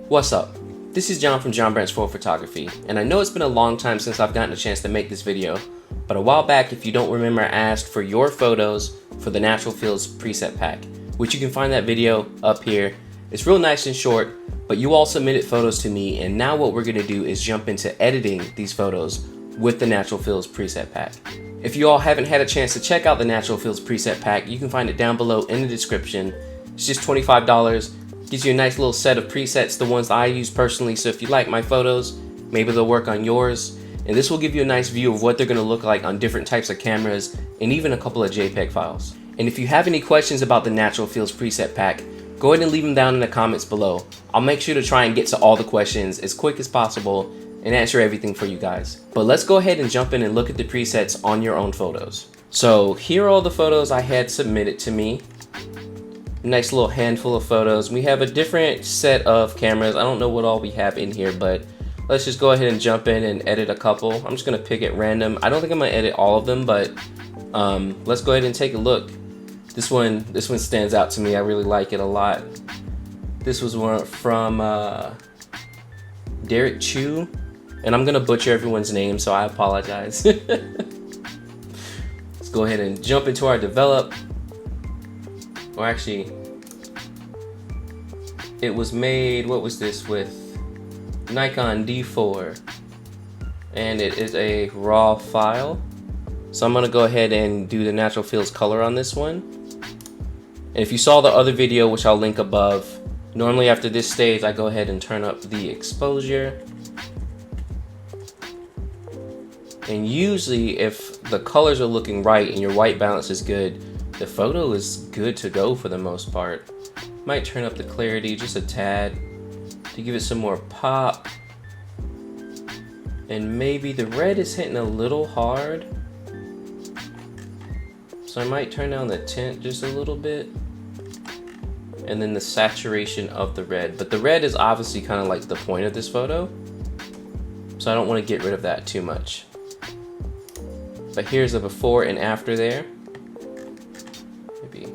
What's up? This is John from John Branch 4 Photography, and I know it's been a long time since I've gotten a chance to make this video, but a while back, if you don't remember, I asked for your photos for the Natural Fills preset pack, which you can find that video up here. It's real nice and short, but you all submitted photos to me, and now what we're going to do is jump into editing these photos with the Natural Fills preset pack. If you all haven't had a chance to check out the Natural Fills preset pack, you can find it down below in the description. It's just $25. Gives you a nice little set of presets, the ones that I use personally, so if you like my photos, maybe they'll work on yours. And this will give you a nice view of what they're going to look like on different types of cameras and even a couple of JPEG files. And if you have any questions about the Natural Fills preset pack, go ahead and leave them down in the comments below. I'll make sure to try and get to all the questions as quick as possible and answer everything for you guys. But let's go ahead and jump in and look at the presets on your own photos. So here are all the photos I had submitted to me. Nice little handful of photos. We have a different set of cameras. I don't know what all we have in here, but let's just go ahead and jump in and edit a couple. I'm just gonna pick at random. I don't think I'm gonna edit all of them, but let's go ahead and take a look. This one stands out to me. I really like it a lot. This was one from Derek Chu, and I'm gonna butcher everyone's name, so I apologize. Let's go ahead and jump into our develop. Or actually, it was made, what was this, with Nikon D4, and it is a raw file. So I'm gonna go ahead and do the Natural Fills color on this one. And if you saw the other video, which I'll link above, normally after this stage I go ahead and turn up the exposure. And usually if the colors are looking right and your white balance is good, the photo is good to go for the most part. Might turn up the clarity just a tad to give it some more pop. And maybe the red is hitting a little hard, so I might turn down the tint just a little bit. And then the saturation of the red. But the red is obviously kind of like the point of this photo, so I don't want to get rid of that too much. But here's a before and after there.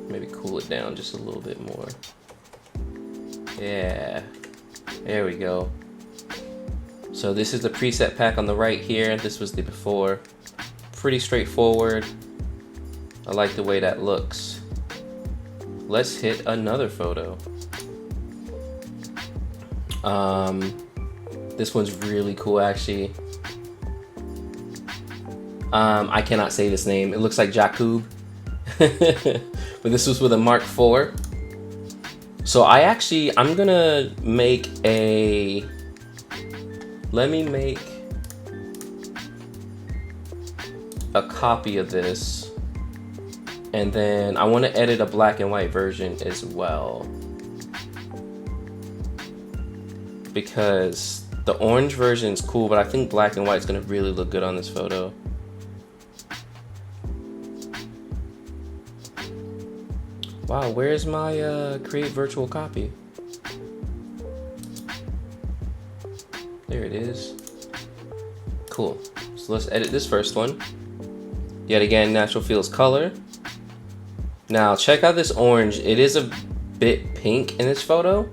Maybe cool it down just a little bit more. Yeah, there we go. So this is the preset pack on the right here. This was the before. Pretty straightforward. I like the way that looks. Let's hit another photo. This one's really cool actually. I cannot say this name. It looks like Jakub. But this was with a Mark IV. So I'm gonna make a, let me make a copy of this, and then I want to edit a black and white version as well, because the orange version is cool, but I think black and white is gonna really look good on this photo. Wow, where's my create virtual copy? There it is. Cool. So let's edit this first one. Yet again, Natural Fills color. Now check out this orange. It is a bit pink in this photo,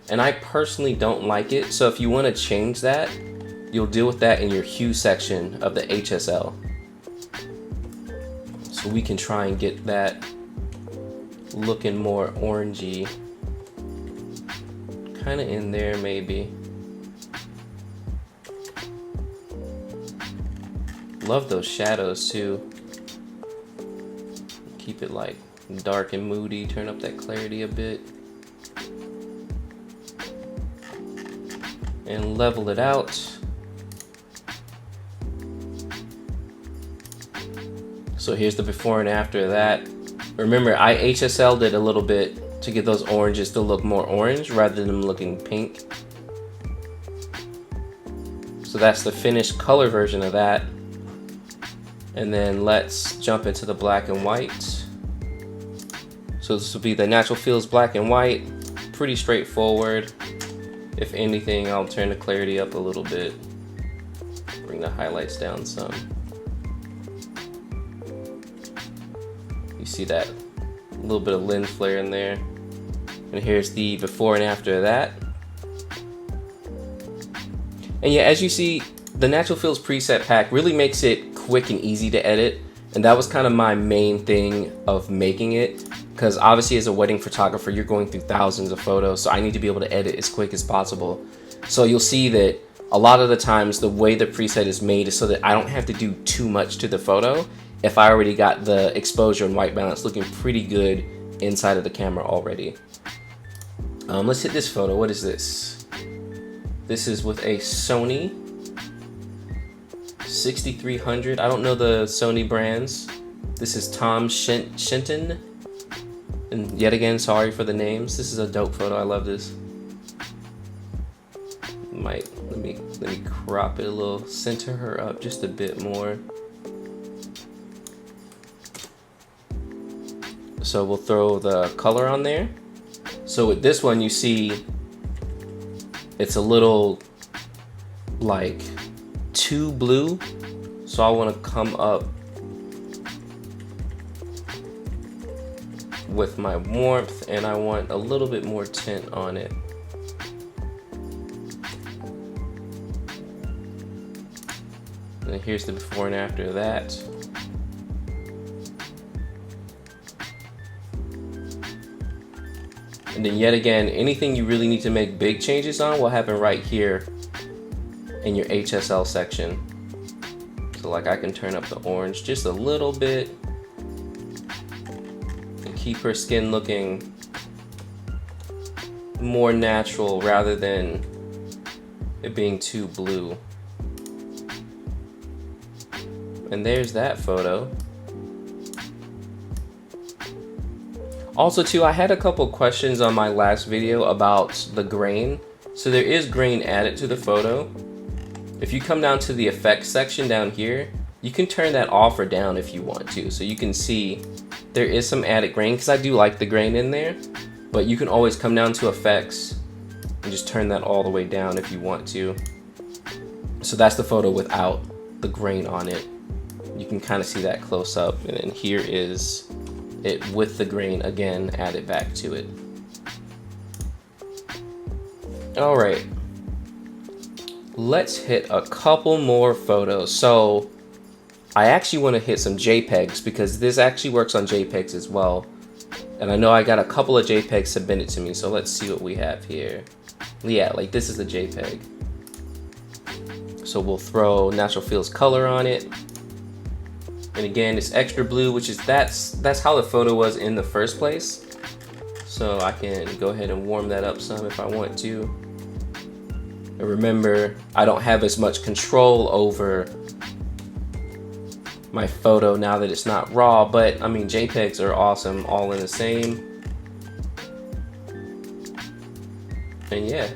and I personally don't like it. So if you want to change that, you'll deal with that in your hue section of the HSL. So we can try and get that looking more orangey, kind of in there maybe. Love those shadows too. Keep it like dark and moody, turn up that clarity a bit, and level it out. So here's the before and after that. Remember, I HSL'd it a little bit to get those oranges to look more orange rather than them looking pink. So that's the finished color version of that. And then let's jump into the black and white. So this will be the Natural Fills black and white. Pretty straightforward. If anything, I'll turn the clarity up a little bit. Bring the highlights down some. You see that little bit of lens flare in there. And here's the before and after of that. And yeah, as you see, the Natural Fields preset pack really makes it quick and easy to edit. And that was kind of my main thing of making it, because obviously as a wedding photographer, you're going through thousands of photos. So I need to be able to edit as quick as possible. So you'll see that a lot of the times the way the preset is made is so that I don't have to do too much to the photo if I already got the exposure and white balance looking pretty good inside of the camera already. Let's hit this photo. What is this? This is with a Sony 6300. I don't know the Sony brands. This is Tom Shenton. And yet again, sorry for the names. This is a dope photo. I love this. Let me crop it a little, center her up just a bit more. So we'll throw the color on there. So with this one, you see it's a little like too blue. So I want to come up with my warmth, and I want a little bit more tint on it. And here's the before and after of that. And then yet again, anything you really need to make big changes on will happen right here in your HSL section. So like I can turn up the orange just a little bit and keep her skin looking more natural rather than it being too blue. And there's that photo. Also too, I had a couple questions on my last video about the grain. So there is grain added to the photo. If you come down to the effects section down here, you can turn that off or down if you want to. So you can see there is some added grain, because I do like the grain in there, but you can always come down to effects and just turn that all the way down if you want to. So that's the photo without the grain on it. You can kind of see that close up, and then here is it with the grain again added back to it. All right, let's hit a couple more photos. So I actually want to hit some JPEGs, because this actually works on JPEGs as well. And I know I got a couple of JPEGs submitted to me, so let's see what we have here. Yeah, like this is a JPEG. So we'll throw Natural Fields color on it. And again, it's extra blue, which is that's how the photo was in the first place. So I can go ahead and warm that up some if I want to. And remember, I don't have as much control over my photo now that it's not raw, but I mean, JPEGs are awesome, all in the same. And yeah,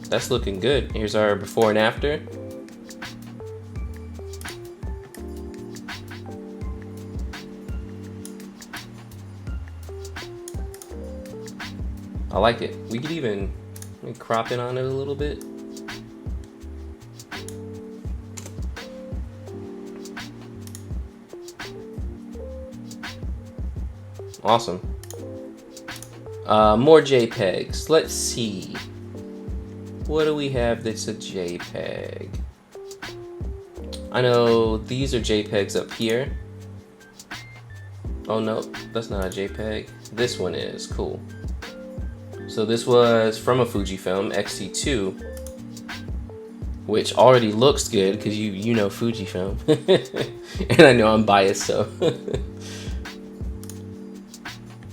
that's looking good. Here's our before and after. I like it. We could even crop in on it a little bit. Awesome. More JPEGs. Let's see. What do we have that's a JPEG? I know these are JPEGs up here. Oh no, that's not a JPEG. This one is. Cool. So this was from a Fujifilm X-T2, which already looks good because you know Fujifilm. And I know I'm biased, so.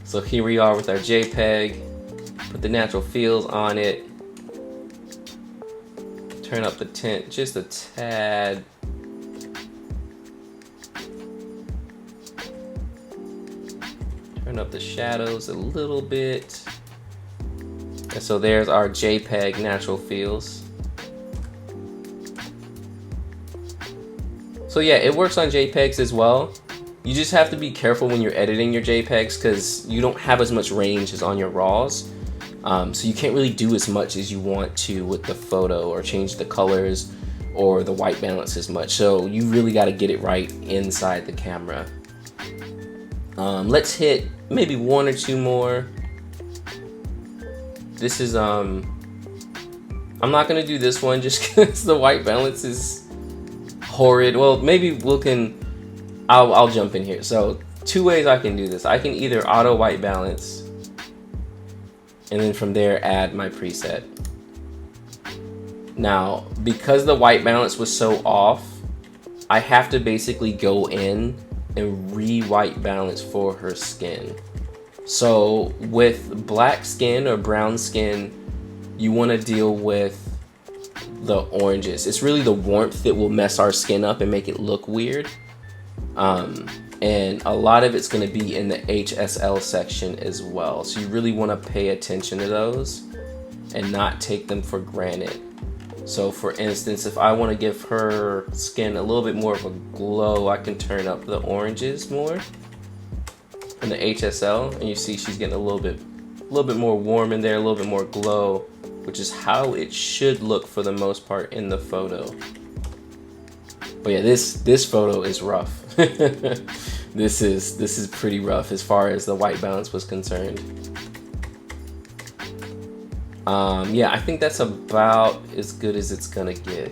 So here we are with our JPEG. Put the Natural Fields on it. Turn up the tint just a tad. Turn up the shadows a little bit. And so there's our JPEG Natural Fields. So yeah, it works on JPEGs as well. You just have to be careful when you're editing your JPEGs, because you don't have as much range as on your RAWs. So you can't really do as much as you want to with the photo, or change the colors or the white balance as much. So you really got to get it right inside the camera. Let's hit maybe one or two more. This is, I'm I'm not gonna do this one just because the white balance is horrid. Well, maybe I'll jump in here. So 2 ways I can do this. I can either auto white balance and then from there add my preset. Now, because the white balance was so off, I have to basically go in and re-white balance for her skin. So with black skin or brown skin, you want to deal with the oranges. It's really the warmth that will mess our skin up and make it look weird. And a lot of it's going to be in the HSL section as well. So you really want to pay attention to those and not take them for granted. So for instance, if I want to give her skin a little bit more of a glow, I can turn up the oranges more in the HSL, and you see she's getting a little bit more warm in there, a little bit more glow, which is how it should look for the most part in the photo. But yeah, this photo is rough. This is pretty rough as far as the white balance was concerned. Yeah, I think that's about as good as it's gonna get.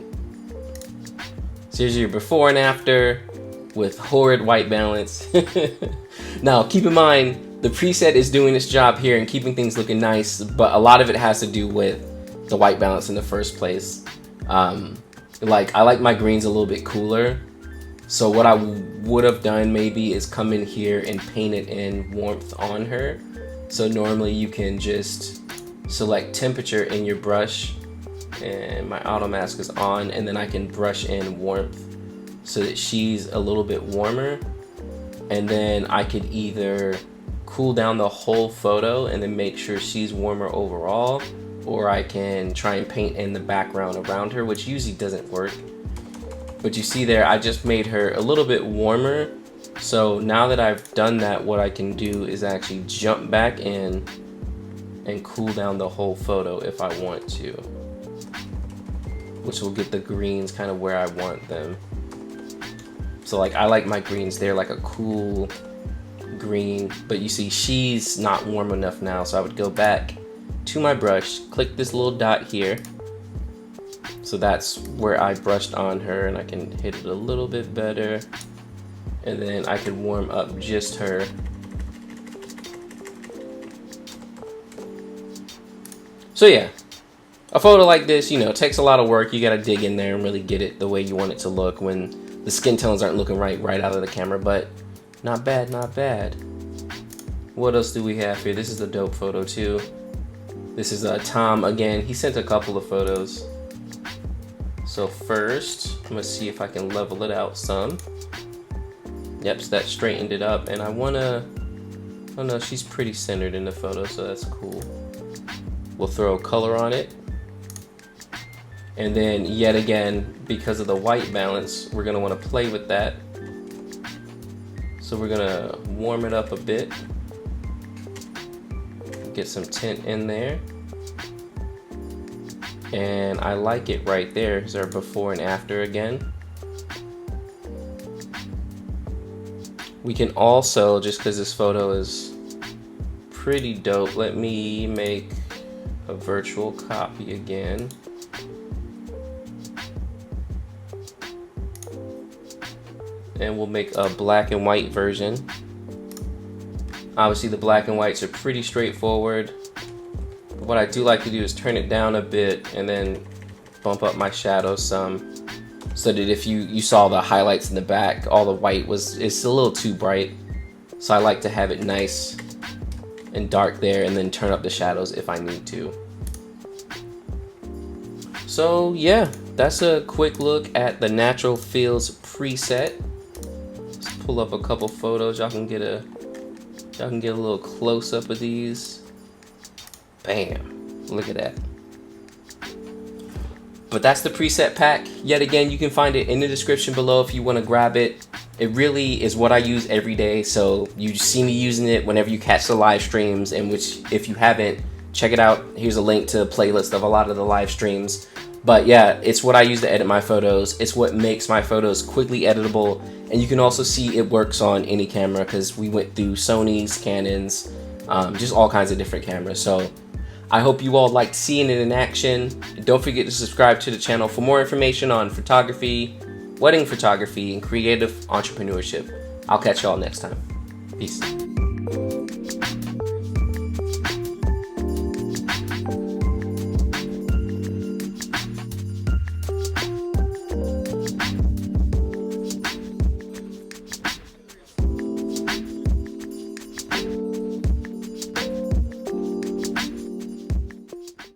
So here's your before and after with horrid white balance. Now, keep in mind, the preset is doing its job here and keeping things looking nice, but a lot of it has to do with the white balance in the first place. Like, I like my greens a little bit cooler. So what I would have done maybe is come in here and paint it in warmth on her. So normally you can just select temperature in your brush, and my auto mask is on, and then I can brush in warmth so that she's a little bit warmer. And then I could either cool down the whole photo and then make sure she's warmer overall, or I can try and paint in the background around her, which usually doesn't work. But you see there, I just made her a little bit warmer. So now that I've done that, what I can do is actually jump back in and cool down the whole photo if I want to, which will get the greens kind of where I want them. So like, I like my greens, they're like a cool green, but you see she's not warm enough now. So I would go back to my brush, click this little dot here. So that's where I brushed on her, and I can hit it a little bit better. And then I can warm up just her. So yeah, a photo like this, you know, takes a lot of work. You gotta dig in there and really get it the way you want it to look when the skin tones aren't looking right out of the camera, but not bad, not bad. What else do we have here? This is a dope photo too. This is Tom again. He sent a couple of photos. So first, I'm gonna see if I can level it out some. Yep, so that straightened it up, and I wanna, oh no, she's pretty centered in the photo, so that's cool. We'll throw color on it. And then yet again, because of the white balance, we're gonna wanna play with that. So we're gonna warm it up a bit. Get some tint in there. And I like it right there. Here's our before and after again. We can also, just because this photo is pretty dope, let me make a virtual copy again. And we'll make a black and white version. Obviously the black and whites are pretty straightforward. What I do like to do is turn it down a bit and then bump up my shadow some, so that if you saw the highlights in the back, all the white it's a little too bright. So I like to have it nice and dark there, and then turn up the shadows if I need to. So yeah, that's a quick look at the Natural Feels preset. Let's pull up a couple photos. Y'all can get a little close up of these. Bam, look at that. But that's the preset pack. Yet again, you can find it in the description below if you want to grab it. It really is what I use every day, so you see me using it whenever you catch the live streams, and which, if you haven't, check it out. Here's a link to a playlist of a lot of the live streams. But yeah, it's what I use to edit my photos. It's what makes my photos quickly editable, and you can also see it works on any camera because we went through Sony's, Canons, just all kinds of different cameras. So I hope you all liked seeing it in action. And don't forget to subscribe to the channel for more information on photography, wedding photography, and creative entrepreneurship. I'll catch y'all next time. Peace.